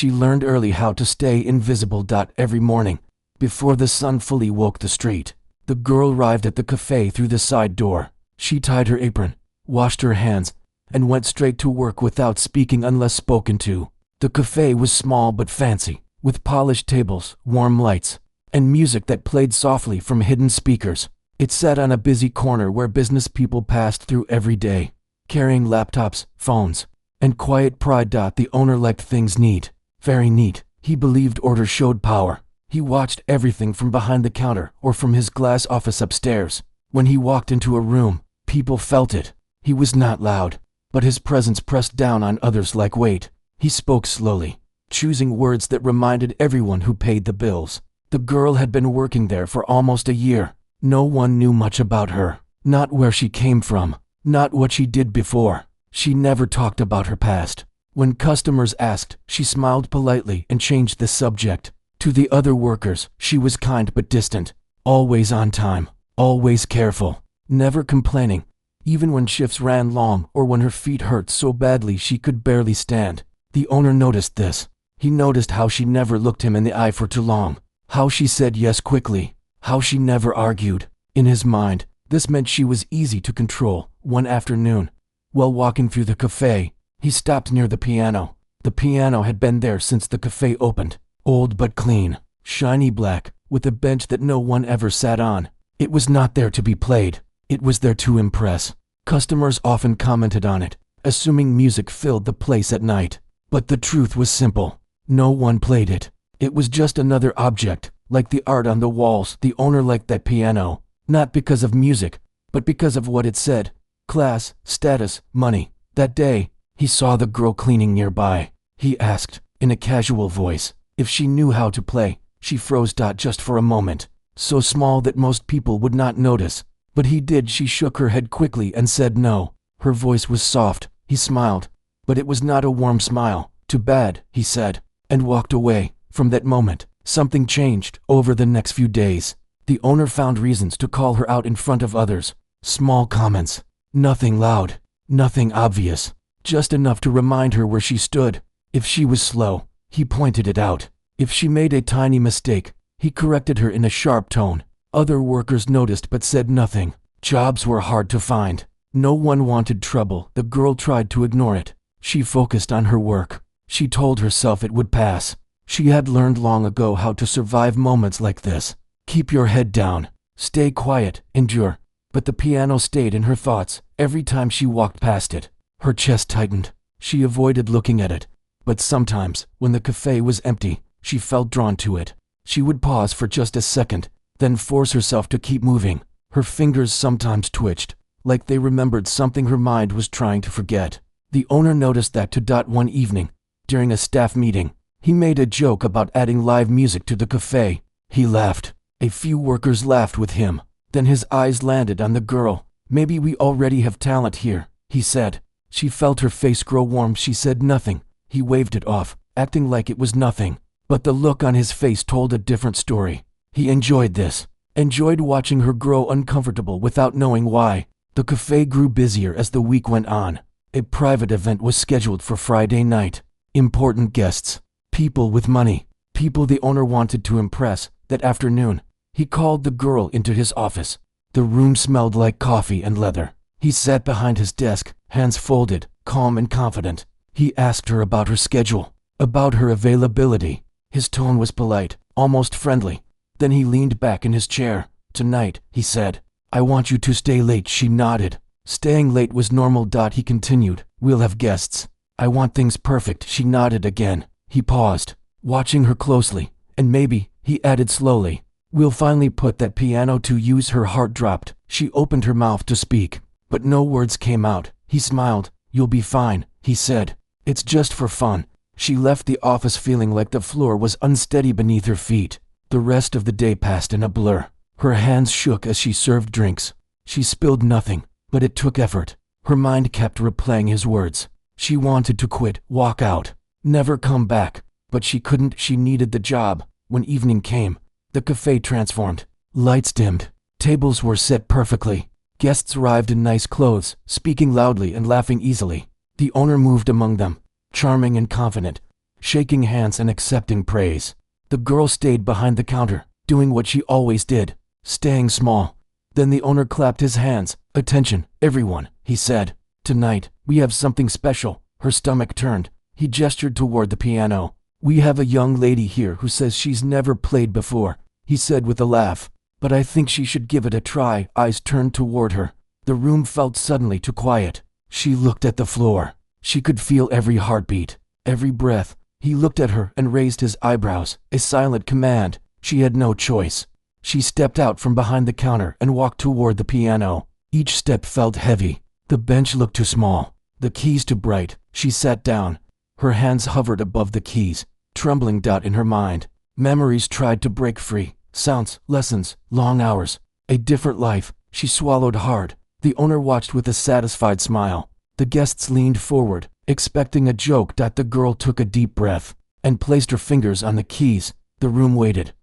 She learned early how to stay invisible. Every morning, before the sun fully woke the street, the girl arrived at the cafe through the side door. She tied her apron, washed her hands, and went straight to work without speaking unless spoken to. The cafe was small but fancy, with polished tables, warm lights, and music that played softly from hidden speakers. It sat on a busy corner where business people passed through every day, carrying laptops, phones, and quiet pride. The owner liked things neat, very neat. He believed order showed power. He watched everything from behind the counter or from his glass office upstairs. When he walked into a room, people felt it. He was not loud, but his presence pressed down on others like weight. He spoke slowly, choosing words that reminded everyone who paid the bills. The girl had been working there for almost a year. No one knew much about her, not where she came from, not what she did before. She never talked about her past. When customers asked, she smiled politely and changed the subject. To the other workers, she was kind but distant, always on time, always careful, never complaining, even when shifts ran long or when her feet hurt so badly she could barely stand. The owner noticed this. He noticed how she never looked him in the eye for too long, how she said yes quickly, how she never argued. In his mind, this meant she was easy to control. One afternoon, while walking through the cafe, he stopped near the piano. The piano had been there since the cafe opened, old but clean, shiny black, with a bench that no one ever sat on. It was not there to be played. It was there to impress. Customers often commented on it, assuming music filled the place at night. But the truth was simple. No one played it. It was just another object, like the art on the walls. The owner liked that piano, not because of music, but because of what it said. Class, status, money. That day, he saw the girl cleaning nearby. He asked, in a casual voice, if she knew how to play. She froze. Just for a moment, so small that most people would not notice. But he did. She shook her head quickly and said no. Her voice was soft. He smiled, but it was not a warm smile. Too bad, he said, and walked away. From that moment, something changed. Over the next few days, the owner found reasons to call her out in front of others. Small comments, nothing loud, nothing obvious, just enough to remind her where she stood. If she was slow, he pointed it out. If she made a tiny mistake, he corrected her in a sharp tone. Other workers noticed but said nothing. Jobs were hard to find. No one wanted trouble. The girl tried to ignore it. She focused on her work. She told herself it would pass. She had learned long ago how to survive moments like this. Keep your head down. Stay quiet. Endure. But the piano stayed in her thoughts. Every time she walked past it, her chest tightened. She avoided looking at it. But sometimes, when the cafe was empty, she felt drawn to it. She would pause for just a second, then force herself to keep moving. Her fingers sometimes twitched, like they remembered something her mind was trying to forget. The owner noticed that too. One evening, during a staff meeting, he made a joke about adding live music to the cafe. He laughed. A few workers laughed with him. Then his eyes landed on the girl. Maybe we already have talent here, he said. She felt her face grow warm. She said nothing. He waved it off, acting like it was nothing. But the look on his face told a different story. He enjoyed this, enjoyed watching her grow uncomfortable without knowing why. The cafe grew busier as the week went on. A private event was scheduled for Friday night. Important guests, people with money, people the owner wanted to impress. That afternoon, he called the girl into his office. The room smelled like coffee and leather. He sat behind his desk, hands folded, calm and confident. He asked her about her schedule, about her availability. His tone was polite, almost friendly. Then he leaned back in his chair. Tonight, he said, I want you to stay late. She nodded. Staying late was normal. He continued, we'll have guests. I want things perfect. She nodded again. He paused, watching her closely, and maybe, he added slowly, we'll finally put that piano to use. Her heart dropped. She opened her mouth to speak, but no words came out. He smiled. You'll be fine, he said. It's just for fun. She left the office feeling like the floor was unsteady beneath her feet. The rest of the day passed in a blur. Her hands shook as she served drinks. She spilled nothing, but it took effort. Her mind kept replaying his words. She wanted to quit, walk out, never come back, but she couldn't. She needed the job. When evening came, the cafe transformed. Lights dimmed. Tables were set perfectly. Guests arrived in nice clothes, speaking loudly and laughing easily. The owner moved among them, charming and confident. shaking hands and accepting praise. The girl stayed behind the counter, doing what she always did, staying small. Then the owner clapped his hands. "Attention, everyone," he said. "Tonight, we have something special." Her stomach turned. He gestured toward the piano. "We have a young lady here who says she's never played before," he said with a laugh. "But I think she should give it a try." Eyes turned toward her. The room felt suddenly too quiet. She looked at the floor. She could feel every heartbeat, every breath. He looked at her and raised his eyebrows, a silent command. She had no choice. She stepped out from behind the counter and walked toward the piano. Each step felt heavy. The bench looked too small, the keys too bright. She sat down. Her hands hovered above the keys, trembling. In her mind, memories tried to break free. Sounds, lessons, long hours, a different life. She swallowed hard. The owner watched with a satisfied smile. The guests leaned forward, expecting a joke. The girl took a deep breath and placed her fingers on the keys. The room waited.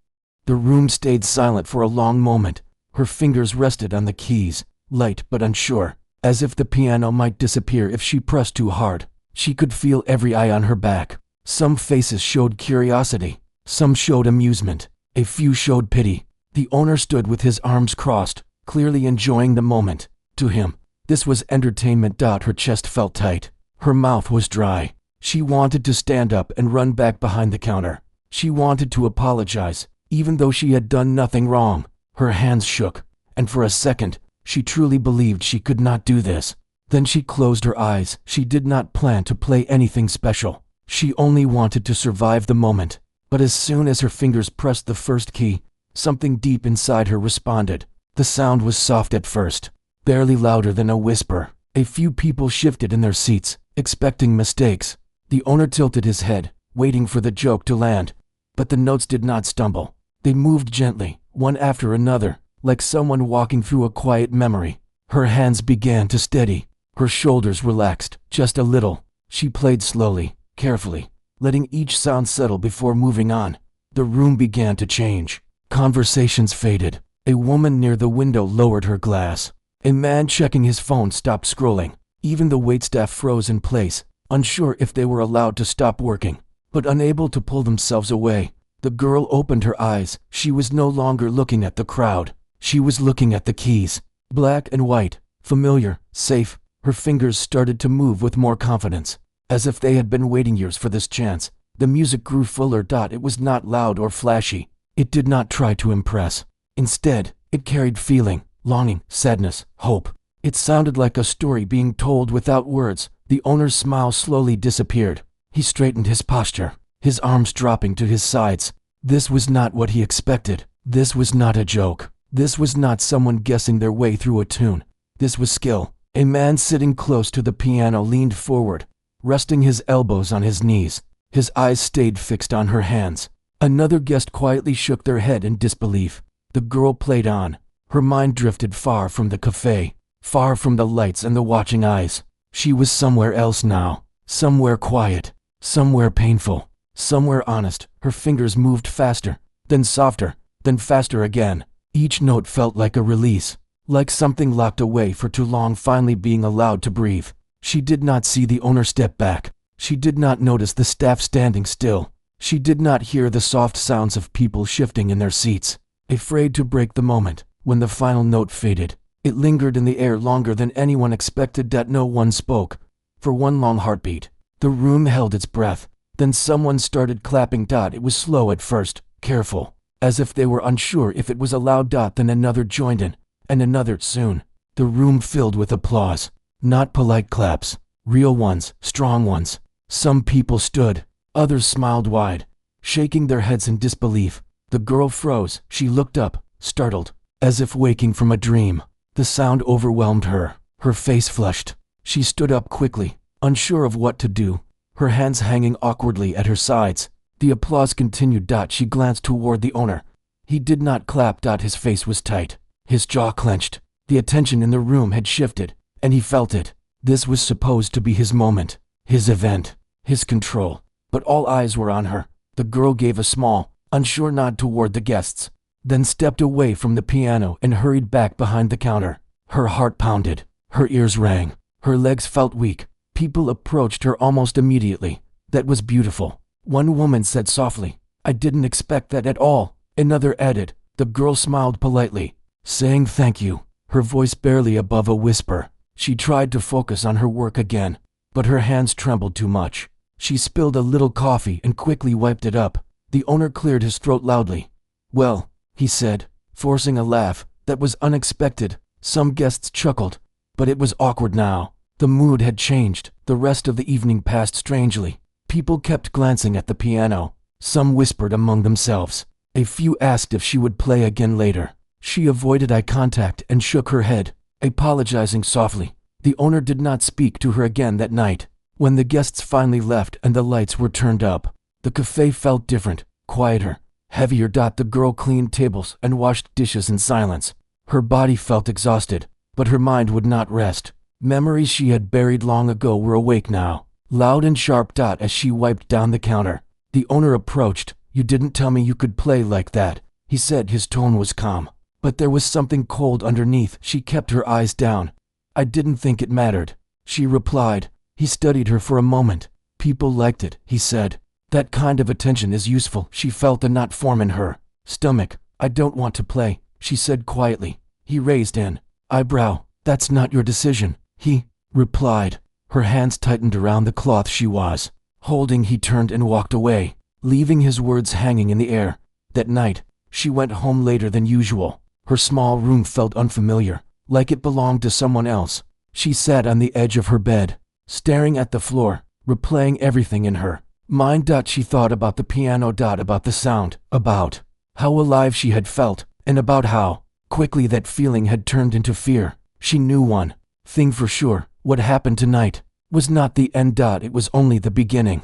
The room stayed silent for a long moment. Her fingers rested on the keys, light but unsure, as if the piano might disappear if she pressed too hard. She could feel every eye on her back. Some faces showed curiosity, some showed amusement, a few showed pity. The owner stood with his arms crossed, clearly enjoying the moment. To him, this was entertainment. Her chest felt tight. Her mouth was dry. She wanted to stand up and run back behind the counter. She wanted to apologize, even though she had done nothing wrong. Her hands shook, and for a second, she truly believed she could not do this. Then she closed her eyes. She did not plan to play anything special. She only wanted to survive the moment. But as soon as her fingers pressed the first key, something deep inside her responded. The sound was soft at first, barely louder than a whisper. A few people shifted in their seats, expecting mistakes. The owner tilted his head, waiting for the joke to land. But the notes did not stumble. They moved gently, one after another, like someone walking through a quiet memory. Her hands began to steady. Her shoulders relaxed, just a little. She played slowly, carefully, letting each sound settle before moving on. The room began to change. Conversations faded. A woman near the window lowered her glass. A man checking his phone stopped scrolling. Even the waitstaff froze in place, unsure if they were allowed to stop working, but unable to pull themselves away. The girl opened her eyes. She was no longer looking at the crowd. She was looking at the keys. Black and white, familiar, safe. Her fingers started to move with more confidence, as if they had been waiting years for this chance. The music grew fuller. It was not loud or flashy. It did not try to impress. Instead, it carried feeling, longing, sadness, hope. It sounded like a story being told without words. The owner's smile slowly disappeared. He straightened his posture, his arms dropping to his sides. This was not what he expected. This was not a joke. This was not someone guessing their way through a tune. This was skill. A man sitting close to the piano leaned forward, resting his elbows on his knees. His eyes stayed fixed on her hands. Another guest quietly shook their head in disbelief. The girl played on. Her mind drifted far from the cafe, far from the lights and the watching eyes. She was somewhere else now, somewhere quiet, somewhere painful, somewhere honest. Her fingers moved faster, then softer, then faster again. Each note felt like a release, like something locked away for too long finally being allowed to breathe. She did not see the owner step back. She did not notice the staff standing still. She did not hear the soft sounds of people shifting in their seats, afraid to break the moment. When the final note faded, it lingered in the air longer than anyone expected. No one spoke. For one long heartbeat, the room held its breath. Then someone started clapping. It was slow at first, careful, as if they were unsure if it was allowed. Then another joined in, and another. Soon, the room filled with applause. Not polite claps, real ones, strong ones. Some people stood, others smiled wide, shaking their heads in disbelief. The girl froze. She looked up, startled, as if waking from a dream. The sound overwhelmed her. Her face flushed. She stood up quickly, unsure of what to do, her hands hanging awkwardly at her sides. The applause continued. She glanced toward the owner. He did not clap. His face was tight, his jaw clenched. The attention in the room had shifted, and he felt it. This was supposed to be his moment, his event, his control. But all eyes were on her. The girl gave a small, unsure nod toward the guests, then stepped away from the piano and hurried back behind the counter. Her heart pounded, her ears rang, her legs felt weak. People approached her almost immediately. That was beautiful. One woman said softly. I didn't expect that at all. Another added. The girl smiled politely, saying thank you, her voice barely above a whisper. She tried to focus on her work again, but her hands trembled too much. She spilled a little coffee and quickly wiped it up. The owner cleared his throat loudly. Well, he said, forcing a laugh that was unexpected. Some guests chuckled, but it was awkward now. The mood had changed. The rest of the evening passed strangely. People kept glancing at the piano. Some whispered among themselves. A few asked if she would play again later. She avoided eye contact and shook her head, apologizing softly. The owner did not speak to her again that night. When the guests finally left and the lights were turned up, the cafe felt different, quieter, heavier. The girl cleaned tables and washed dishes in silence. Her body felt exhausted, but her mind would not rest. Memories she had buried long ago were awake now, loud and sharp. As she wiped down the counter, the owner approached. You didn't tell me you could play like that, he said. His tone was calm, but there was something cold underneath. She kept her eyes down. I didn't think it mattered, she replied. He studied her for a moment. People liked it, he said. That kind of attention is useful. She felt a knot form in her stomach. I don't want to play, she said quietly. He raised an eyebrow. That's not your decision, he replied. Her hands tightened around the cloth she was holding. He turned and walked away, leaving his words hanging in the air. That night, she went home later than usual. Her small room felt unfamiliar, like it belonged to someone else. She sat on the edge of her bed, staring at the floor, replaying everything in her mind. She thought about the piano, about the sound, about how alive she had felt, and about how quickly that feeling had turned into fear. She knew one thing for sure. What happened tonight was not the end. It was only the beginning.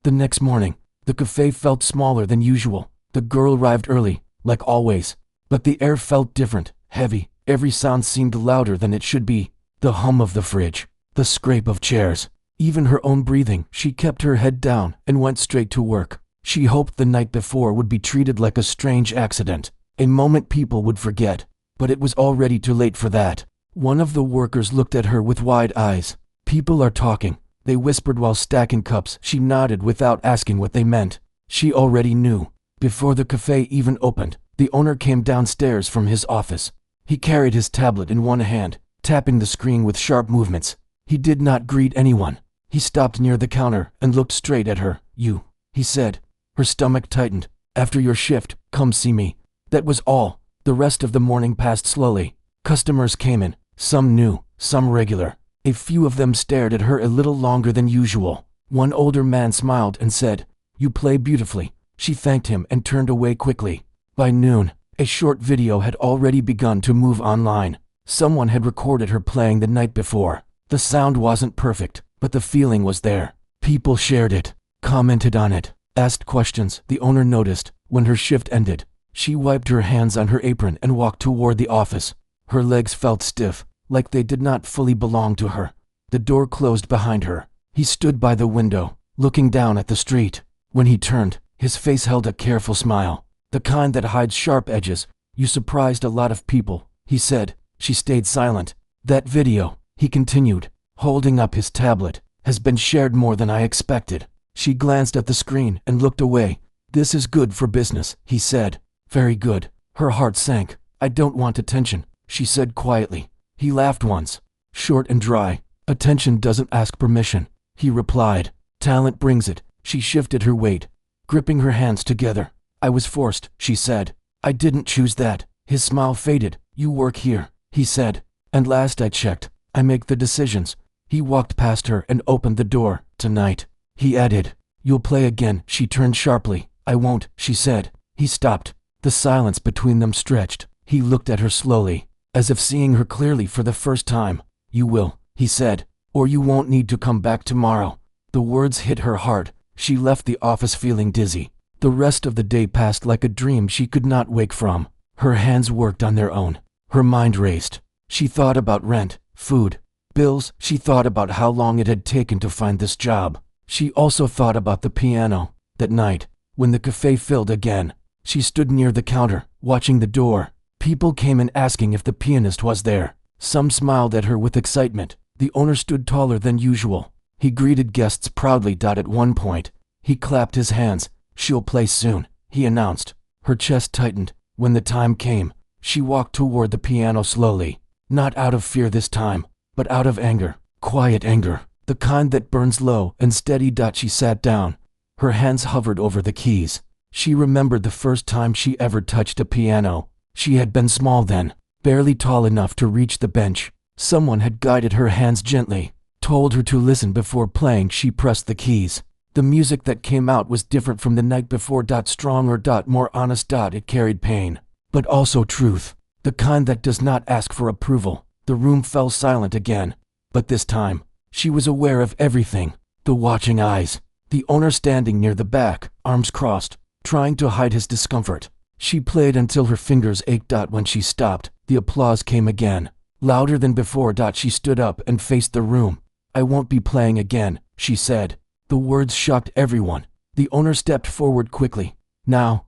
The next morning, the cafe felt smaller than usual. The girl arrived early, like always, but the air felt different, heavy. Every sound seemed louder than it should be. The hum of the fridge, the scrape of chairs, even her own breathing. She kept her head down and went straight to work. She hoped the night before would be treated like a strange accident, a moment people would forget, but it was already too late for that. One of the workers looked at her with wide eyes. People are talking, they whispered while stacking cups. She nodded without asking what they meant. She already knew. Before the cafe even opened, the owner came downstairs from his office. He carried his tablet in one hand, tapping the screen with sharp movements. He did not greet anyone. He stopped near the counter and looked straight at her. You, he said. Her stomach tightened. After your shift, come see me. That was all. The rest of the morning passed slowly. Customers came in, some new, some regular. A few of them stared at her a little longer than usual. One older man smiled and said, You play beautifully. She thanked him and turned away quickly. By noon, a short video had already begun to move online. Someone had recorded her playing the night before. The sound wasn't perfect, but the feeling was there. People shared it, commented on it, asked questions. The owner noticed. When her shift ended, she wiped her hands on her apron and walked toward the office. Her legs felt stiff, like they did not fully belong to her. The door closed behind her. He stood by the window, looking down at the street. When he turned, his face held a careful smile, the kind that hides sharp edges. You surprised a lot of people, he said. She stayed silent. That video, he continued, holding up his tablet, has been shared more than I expected. She glanced at the screen and looked away. This is good for business, he said. Very good. Her heart sank. I don't want attention, she said quietly. He laughed once, short and dry. Attention doesn't ask permission, he replied. Talent brings it. She shifted her weight, gripping her hands together. I was forced, she said. I didn't choose that. His smile faded. You work here, he said. And last I checked, I make the decisions. He walked past her and opened the door. Tonight, he added. You'll play again. She turned sharply. I won't, she said. He stopped. The silence between them stretched. He looked at her slowly, as if seeing her clearly for the first time. You will, he said, or you won't need to come back tomorrow. The words hit her hard. She left the office feeling dizzy. The rest of the day passed like a dream she could not wake from. Her hands worked on their own. Her mind raced. She thought about rent, food, bills. She thought about how long it had taken to find this job. She also thought about the piano. That night, when the cafe filled again, she stood near the counter, watching the door. People came in asking if the pianist was there. Some smiled at her with excitement. The owner stood taller than usual. He greeted guests proudly. At one point, He clapped his hands. She'll play soon, he announced. Her chest tightened. When the time came, she walked toward the piano slowly. Not out of fear this time, but out of anger. Quiet anger. The kind that burns low and steady. She sat down. Her hands hovered over the keys. She remembered the first time she ever touched a piano. She had been small then, barely tall enough to reach the bench. Someone had guided her hands gently, told her to listen before playing. She pressed the keys. The music that came out was different from the night before. Stronger, more honest. It carried pain, but also truth. The kind that does not ask for approval. The room fell silent again. But this time, she was aware of everything. The watching eyes. The owner standing near the back, arms crossed, trying to hide his discomfort. She played until her fingers ached. When she stopped, the applause came again. Louder than before. She stood up and faced the room. I won't be playing again, she said. The words shocked everyone. The owner stepped forward quickly. Now,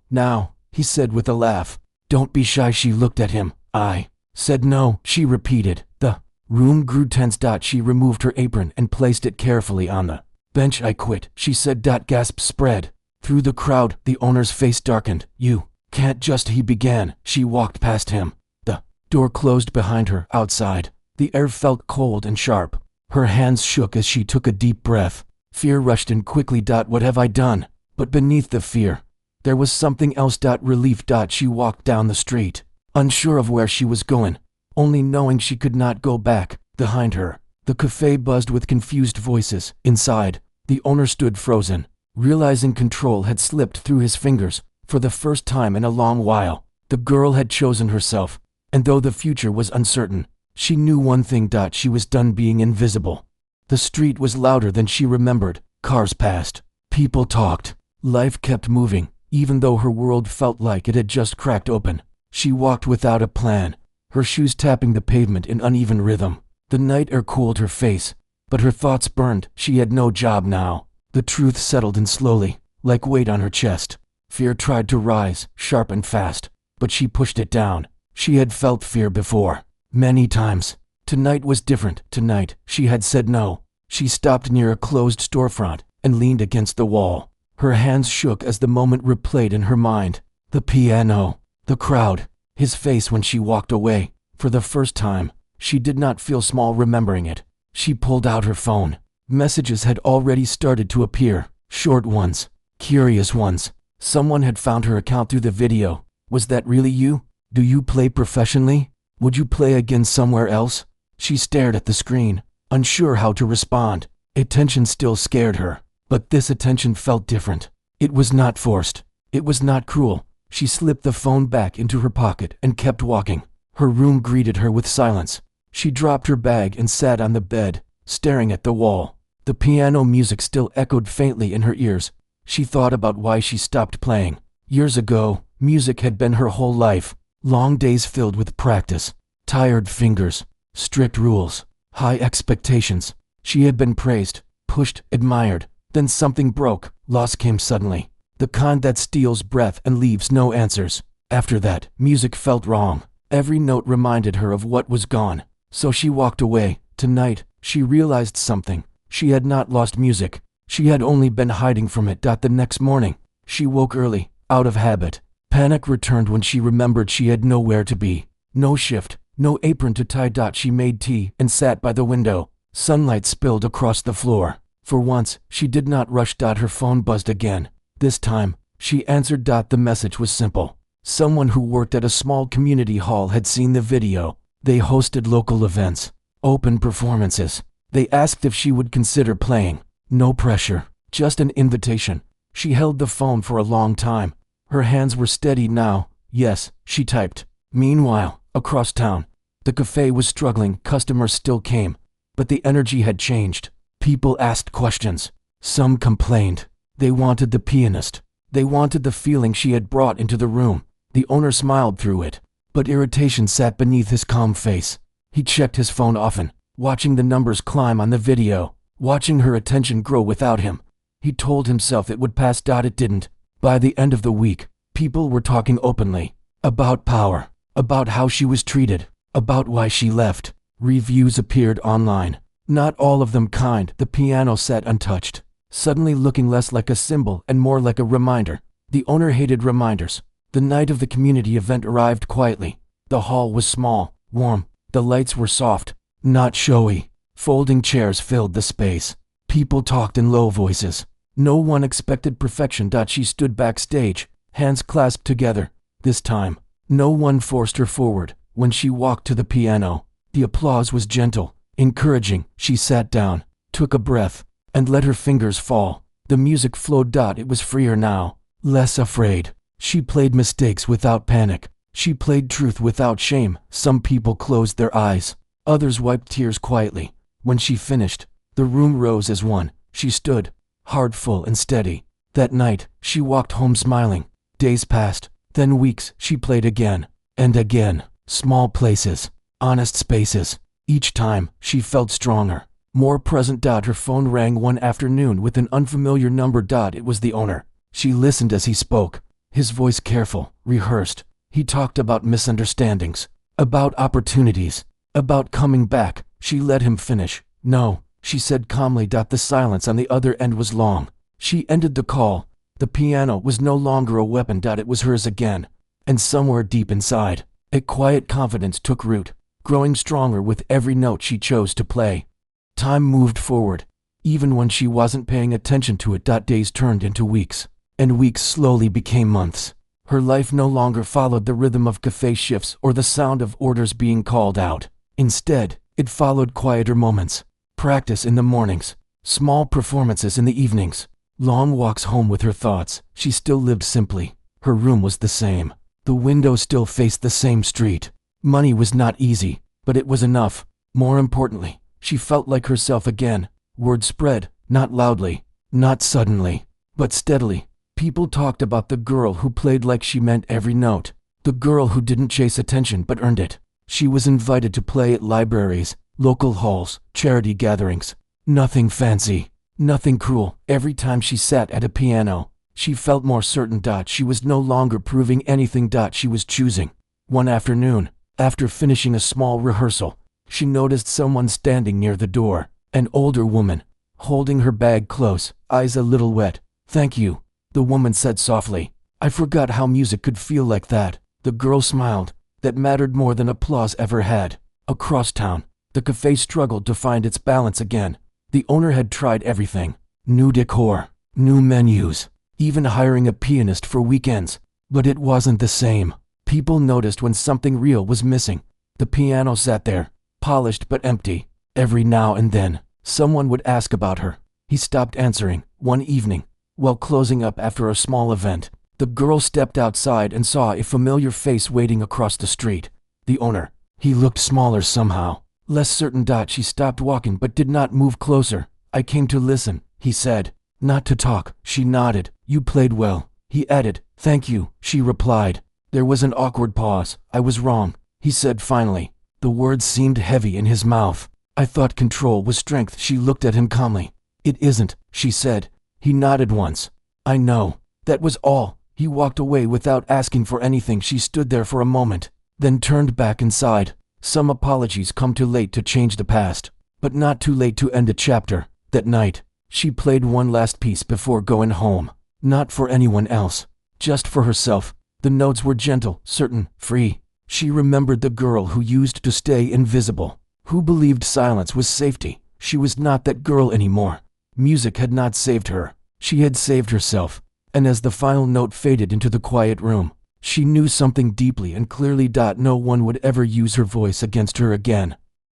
he said with a laugh. Don't be shy. She looked at him. I said no, she repeated. The room grew tense. She removed her apron and placed it carefully on the bench. I quit, she said. Gasps spread through the crowd. The owner's face darkened. You can't just, he began. She walked past him. The door closed behind her. Outside, the air felt cold and sharp. Her hands shook as she took a deep breath. Fear rushed in quickly. What have I done? But beneath the fear, there was something else. Relief. She walked down the street, unsure of where she was going, only knowing she could not go back. Behind her, the cafe buzzed with confused voices. Inside, the owner stood frozen, realizing control had slipped through his fingers. For the first time in a long while, the girl had chosen herself, and though the future was uncertain, she knew one thing. She was done being invisible. The street was louder than she remembered. Cars passed. People talked. Life kept moving, even though her world felt like it had just cracked open. She walked without a plan, her shoes tapping the pavement in uneven rhythm. The night air cooled her face, but her thoughts burned. She had no job now. The truth settled in slowly, like weight on her chest. Fear tried to rise, sharp and fast, but she pushed it down. She had felt fear before, many times. Tonight was different. Tonight, she had said no. She stopped near a closed storefront and leaned against the wall. Her hands shook as the moment replayed in her mind. The piano, the crowd, his face when she walked away. For the first time, she did not feel small remembering it. She pulled out her phone. Messages had already started to appear. Short ones, curious ones. Someone had found her account through the video. Was that really you? Do you play professionally? Would you play again somewhere else? She stared at the screen, unsure how to respond. Attention still scared her, but this attention felt different. It was not forced. It was not cruel. She slipped the phone back into her pocket and kept walking. Her room greeted her with silence. She dropped her bag and sat on the bed, staring at the wall. The piano music still echoed faintly in her ears. She thought about why she stopped playing. Years ago, music had been her whole life. Long days filled with practice, tired fingers, strict rules, high expectations. She had been praised, pushed, admired. Then something broke. Loss came suddenly. The kind that steals breath and leaves no answers. After that, music felt wrong. Every note reminded her of what was gone. So she walked away. Tonight, she realized something. She had not lost music. She had only been hiding from it. The next morning, she woke early, out of habit. Panic returned when she remembered she had nowhere to be. No shift, no apron to tie. She made tea and sat by the window. Sunlight spilled across the floor. For once, she did not rush. Her phone buzzed again. This time, she answered. The message was simple. Someone who worked at a small community hall had seen the video. They hosted local events, open performances. They asked if she would consider playing. No pressure, just an invitation. She held the phone for a long time. Her hands were steady now. Yes, she typed. Meanwhile, across town, the cafe was struggling. Customers still came, but the energy had changed. People asked questions. Some complained. They wanted the pianist. They wanted the feeling she had brought into the room. The owner smiled through it, but irritation sat beneath his calm face. He checked his phone often, watching the numbers climb on the video, watching her attention grow without him. He told himself it would pass. It didn't. By the end of the week, people were talking openly. About power, about how she was treated, about why she left. Reviews appeared online. Not all of them kind. The piano sat untouched. suddenly looking less like a symbol and more like a reminder. The owner hated reminders. The night of the community event arrived quietly. The hall was small, warm. The lights were soft, not showy. Folding chairs filled the space. People talked in low voices. No one expected perfection. She stood backstage, hands clasped together. This time, no one forced her forward. When she walked to the piano, the applause was gentle, encouraging. She sat down, took a breath, and let her fingers fall. The music flowed. It was freer now, less afraid. She played mistakes without panic. She played truth without shame. Some people closed their eyes. Others wiped tears quietly. When she finished, the room rose as one. She stood, heart full and steady. That night, she walked home smiling. Days passed, then weeks. She played again and again. Small places, honest spaces. Each time, she felt stronger, more present. Her phone rang one afternoon with an unfamiliar number. It was the owner. She listened as he spoke. His voice careful, rehearsed. He talked about misunderstandings, about opportunities, about coming back. She let him finish. No, she said calmly. The silence on the other end was long. She ended the call. The piano was no longer a weapon. It was hers again. And somewhere deep inside, a quiet confidence took root, growing stronger with every note she chose to play. Time moved forward, even when she wasn't paying attention to it. Days turned into weeks, and weeks slowly became months. Her life no longer followed the rhythm of cafe shifts or the sound of orders being called out. Instead, it followed quieter moments, practice in the mornings, small performances in the evenings, long walks home with her thoughts. She still lived simply. Her room was the same. The window still faced the same street. Money was not easy, but it was enough. More importantly, she felt like herself again. Word spread, not loudly, not suddenly, but steadily. People talked about the girl who played like she meant every note. The girl who didn't chase attention but earned it. She was invited to play at libraries, local halls, charity gatherings. Nothing fancy, nothing cruel. Every time she sat at a piano, she felt more certain. She was no longer proving anything. She was choosing. One afternoon, after finishing a small rehearsal, she noticed someone standing near the door. An older woman, holding her bag close, eyes a little wet. "Thank you," the woman said softly. "I forgot how music could feel like that." The girl smiled. That mattered more than applause ever had. Across town, the cafe struggled to find its balance again. The owner had tried everything. New decor, new menus, even hiring a pianist for weekends. But it wasn't the same. People noticed when something real was missing. The piano sat there, polished but empty. Every now and then, someone would ask about her. He stopped answering. One evening, while closing up after a small event, the girl stepped outside and saw a familiar face waiting across the street. The owner. He looked smaller somehow, less certain. She stopped walking but did not move closer. "I came to listen," he said. "Not to talk." She nodded. "You played well," he added. "Thank you," she replied. There was an awkward pause. "I was wrong," he said finally. The words seemed heavy in his mouth. "I thought control was strength." She looked at him calmly. "It isn't," she said. He nodded once. "I know." That was all. He walked away without asking for anything. She stood there for a moment, then turned back inside. Some apologies come too late to change the past, but not too late to end a chapter. That night, she played one last piece before going home. Not for anyone else, just for herself. The notes were gentle, certain, free. She remembered the girl who used to stay invisible, who believed silence was safety. She was not that girl anymore. Music had not saved her. She had saved herself. And as the final note faded into the quiet room, she knew something deeply and clearly. No one would ever use her voice against her again.